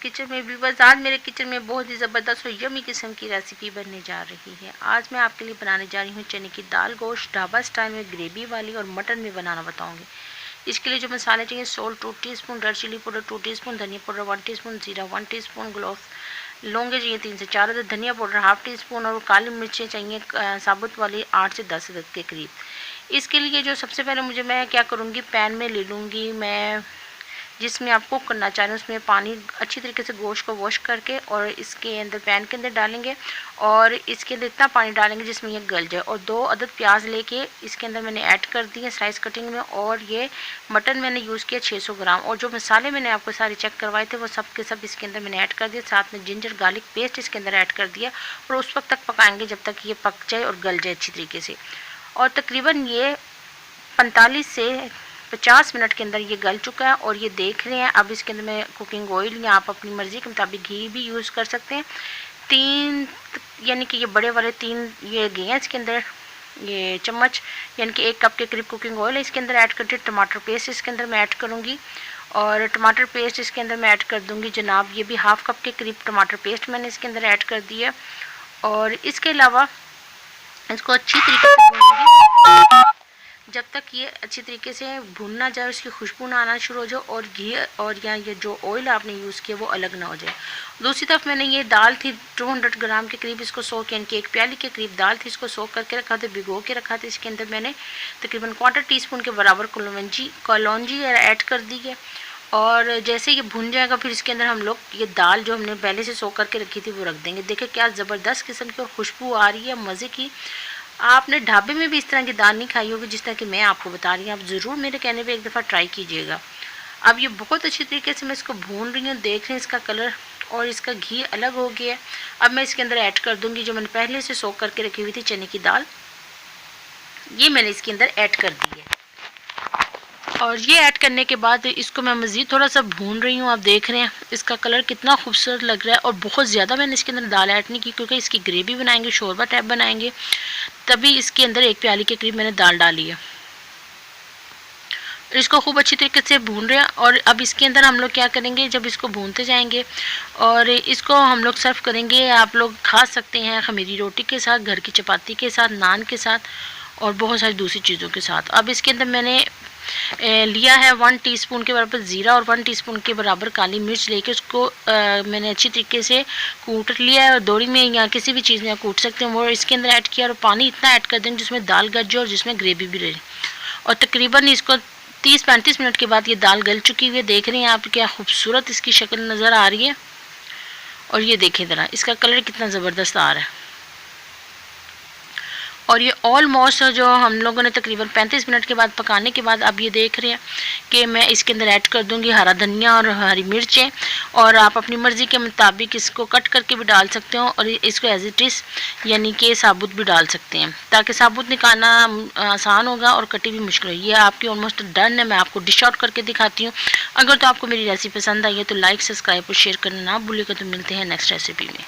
Kitchen में भी। बस आज मेरे किचन में बहुत ही ज़बरदस्त और यमी किस्म की रेसिपी बनने जा रही है। आज मैं आपके लिए बनाने जा रही हूँ चने की दाल गोश्त ढाबा स्टाइल में ग्रेवी वाली, और मटन में बनाना बताऊँगी। इसके लिए जो मसाले चाहिए, salt 2 teaspoon, red chili powder 2 teaspoon, धनिया पाउडर 1 टीस्पून, जीरा 1 टीस्पून, लौंगे चाहिए 3 से 4 अदद, धनिया पाउडर हाफ टीस्पून, और काली मिर्चें चाहिए साबुत वाली 8 से 10 अदद के करीब। इसके लिए जो सबसे पहले मैं क्या करूँगी, पैन में ले लूँगी मैं जिसमें आप कुक करना चाह रहे हैं, उसमें पानी अच्छी तरीके से गोश्त को वॉश करके और इसके अंदर पैन के अंदर डालेंगे, और इसके अंदर इतना पानी डालेंगे जिसमें ये गल जाए। और 2 अदद प्याज लेके इसके अंदर मैंने ऐड कर दिए स्लाइस कटिंग में, और ये मटन मैंने यूज़ किया 600 ग्राम, और जो मसाले मैंने आपको सारे चेक करवाए थे वो सब के सब इसके अंदर मैंने ऐड कर दिए। साथ में जिंजर गार्लिक पेस्ट इसके अंदर ऐड कर दिया, और उस वक्त तक पकाएंगे जब तक ये पक जाए और गल जाए अच्छी तरीके से। और तकरीबन ये 45 से 50 मिनट के अंदर ये गल चुका है, और ये देख रहे हैं। अब इसके अंदर मैं कुकिंग ऑयल या आप अपनी मर्ज़ी के मुताबिक घी भी यूज़ कर सकते हैं। 3 यानी कि ये बड़े वाले 3 ये गए हैं इसके अंदर, ये चम्मच यानी कि 1 कप के करीब कुकिंग ऑयल है इसके अंदर ऐड करके। टमाटर पेस्ट इसके अंदर मैं ऐड करूँगी, और टमाटर पेस्ट इसके अंदर मैं ऐड कर दूँगी जनाब, ये भी हाफ़ कप के करीब टमाटर पेस्ट मैंने इसके अंदर ऐड कर दिया। और इसके अलावा इसको अच्छी तरीके से भूनूंगी जब तक ये अच्छी तरीके से भून ना जाए, इसकी खुशबू ना आना शुरू हो जाए, और घी और या ये जो ऑयल आपने यूज़ किया वो अलग ना हो जाए। दूसरी तरफ मैंने ये दाल थी 200 ग्राम के करीब, इसको सोख यानी कि 1 प्याली के करीब दाल थी, इसको सोख करके रखा था, भिगो के रखा था। इसके अंदर मैंने तकरीबन 1/4 टीस्पून के बराबर कलौंजी ऐड कर दी है। और जैसे ये भुन जाएगा फिर इसके अंदर हम लोग ये दाल जो हमने पहले से सोख करके रखी थी वो रख देंगे। देखिए क्या ज़बरदस्त किस्म की और खुशबू आ रही है मज़े की। आपने ढाबे में भी इस तरह की दाल नहीं खाई होगी जिस तरह की मैं आपको बता रही हूँ। आप ज़रूर मेरे कहने पे एक दफ़ा ट्राई कीजिएगा। अब ये बहुत अच्छी तरीके से मैं इसको भून रही हूँ, देख रहे हैं इसका कलर और इसका घी अलग हो गया है। अब मैं इसके अंदर ऐड कर दूँगी जो मैंने पहले से सोख करके रखी हुई थी चने की दाल, ये मैंने इसके अंदर ऐड कर दी है। और ये ऐड करने के बाद इसको मैं मज़ीद थोड़ा सा भून रही हूँ। आप देख रहे हैं इसका कलर कितना खूबसूरत लग रहा है। और बहुत ज़्यादा मैंने इसके अंदर दाल ऐड नहीं की क्योंकि इसकी ग्रेवी बनाएंगे, शोरबा टाइप बनाएंगे, तभी इसके अंदर 1 प्याली के करीब मैंने दाल डाली है। इसको खूब अच्छी तरीके से भून रहे हैं। और अब इसके अंदर हम लोग क्या करेंगे, जब इसको भूनते जाएंगे और इसको हम लोग सर्व करेंगे, आप लोग खा सकते हैं खमीरी रोटी के साथ, घर की चपाती के साथ, नान के साथ और बहुत सारी दूसरी चीज़ों के साथ। अब इसके अंदर मैंने लिया है 1 टीस्पून के बराबर ज़ीरा और 1 टीस्पून के बराबर काली मिर्च लेके उसको मैंने अच्छी तरीके से कूट लिया है। और दौड़ी में या किसी भी चीज़ में आप कूट सकते हैं। वो इसके अंदर ऐड किया और पानी इतना ऐड कर दें जिसमें दाल गल जाए और जिसमें ग्रेवी भी रहे। और तकरीबन इसको 30-35 मिनट के बाद ये दाल गल चुकी हुई है। देख रहे हैं आप क्या खूबसूरत इसकी शक्ल नज़र आ रही है। और ये देखें ज़रा इसका कलर कितना ज़बरदस्त आ रहा है। और ये ऑलमोस्ट जो हम लोगों ने तकरीबन 35 मिनट के बाद पकाने के बाद अब ये देख रहे हैं कि मैं इसके अंदर ऐड कर दूंगी हरा धनिया और हरी मिर्चें। और आप अपनी मर्ज़ी के मुताबिक इसको कट करके भी डाल सकते हो और इसको एज इट इज़ यानी कि साबुत भी डाल सकते हैं, ताकि साबुत निकालना आसान होगा और कटी भी मुश्किल होगी। ये आपकी ऑलमोस्ट डन है। मैं आपको डिश आउट करके दिखाती हूँ। अगर तो आपको मेरी रेसिपी पसंद आई है तो लाइक, सब्सक्राइब और शेयर करना ना भूलिएगा। तो मिलते हैं नेक्स्ट रेसिपी में।